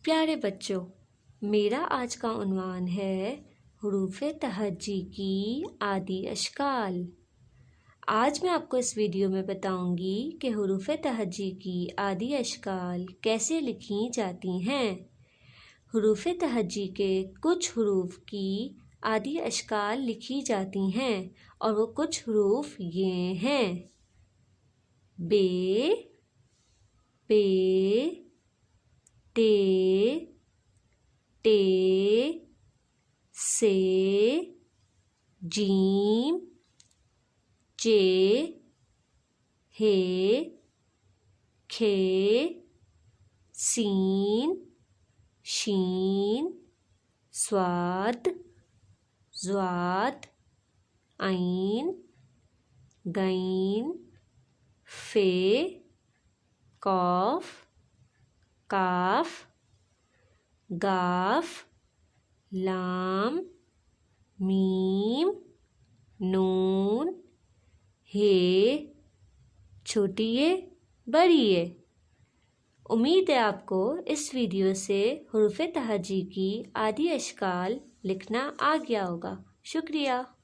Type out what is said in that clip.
پیارے بچوں، میرا آج کا عنوان ہے حروف تہجی کی عادی اشکال۔ آج میں آپ کو اس ویڈیو میں بتاؤں گی کہ حروف تہجی کی عادی اشکال کیسے لکھی جاتی ہیں۔ حروف تہجی کے کچھ حروف کی عادی اشکال لکھی جاتی ہیں اور وہ کچھ حروف یہ ہیں: بے، پے، ٹے، ٹے، سے، جیم، چے، ہے، کھے، سین، شین، صاد، ضاد، عین، غین، فے، قاف، کاف، گاف، لام، میم، نون، ہے، چھوٹی ہے، بڑی ہے۔ امید ہے آپ کو اس ویڈیو سے حروف تہجی کی عادی اشکال لکھنا آ گیا ہوگا۔ شکریہ۔